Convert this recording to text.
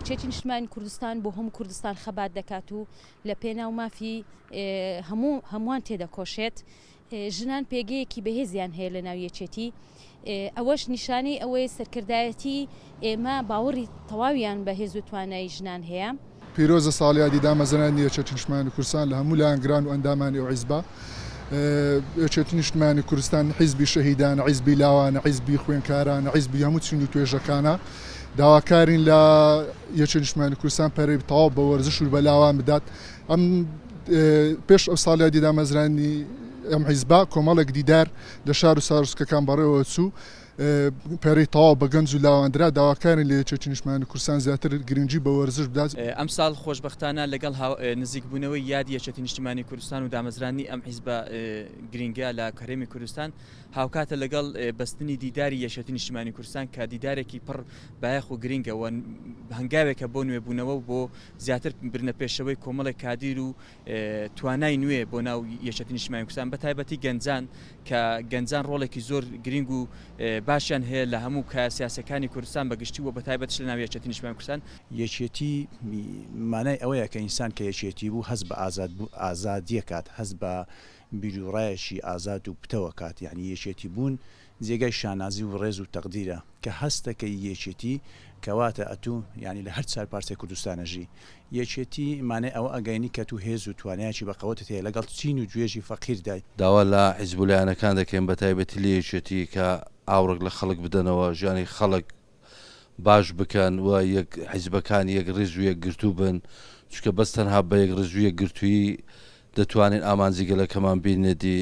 یەکێتی نیشتیمانی کوردستان بۆ هەموو کوردستان خەبات دەکات و لە پێناو مافی هەمووان تێدەکۆشێت. ژنان پێگەیەکی بەهێزیان هەیە لە ناو یەکێتی، ئەوەش نیشانی ئەوەی سەرکردایەتی ئێمە باوەڕی تەواویان بە هێز و توانایی ژنان هەیە. پیرۆزە ساڵیادی دامەزرانی یەکێتی نیشتیمانی کوردستان لە هەموو لایەن گران و ئەندامانی و حیزبە. یەکێتی نیشتیمانی کوردستان حیزبی شەهیدانە، حیزبی لاوانە، حیزبی خوێنکارانە، حیزبی هەموو چنگ و توێژەکانە. داواکارین لە یەکێتی نیشتیمانی کوردستان پەرەی تەواو بە وەرزش و بە لاوان بدات. ئەم پێش ئەو ساڵیادی دامەزرانی ئەم حیزبا کۆمەڵێک دیدار لە شار و سارسکەکان بەڕێوە چوو، پەرەی تەواو بە گەنج و لاواندرا. داواکارین لە یەکێتی نیشتیمانی کوردستان زیاتر گرنگی بە وەرزش بدات. ئەم ساڵ خۆشبەختانە لەگەڵ نزیکبوونەوەی یادی یەکێتی نیشتیمانی کوردستان و دامەزرانی ئەم حیزبە گرنگە لە کەرێمی کوردستان هاوکاتە لەگەڵ بەستنی دیداری یەکێتی نیشتیمانی کوردستان کە دیدارێکی پڕ بایەخ و گرنگەوە هەنگاوێکە بۆ نوێبوونەوە و بۆ زیاتر برنە پێشەوەی کۆمەڵێک کادیر و توانای نوێ بۆ ناو یەکێتی نیشتیمانی کوردستان بە تایبەتی گەنجان کە گەنجان ڕۆڵێکی زۆر گرنگ و باشیان هەیە لە هەموو کە سیاسەکانی کوردستان بەگشتی و بە تایبەتش لە ناو یەکێتی نیشتیمانی کوردستان. یەکێتی مانای ئەوەیە کە ئینسان کە یەکێتی بوو هەست بە ئازادیە کات، هەست بە بیرروڕایەکی ئازاد و پتەوە کات. یعنی یەکێتی بوون جێگای شانازی و ڕێز و تەقدیرە کە هەستەکەی یەکێتی کەواتە ئەتوو یعنی لە هەر چار پارچەی کوردستانەژی یەکێتی مانای ئەوە ئەگەینی کە تو هێز و توانایکی بەقەوەت هەیە لەگەڵ چین و گوێژی فەقیردای. داوا لە حیزبولایەنەکان دەکەین بە تایبەتی لە یەکێتی کە ئاورێک لە خەڵک بدەنەوە، ژیانی خەڵک باش بکەن و یەک حیزبەکان یەک ڕێز و یەک گرتوو بن، چونکە بەس تەنها بە یەک ڕێز و یەک گرتووی دەتوانین ئامانجیگەلەکەمان بینێتی.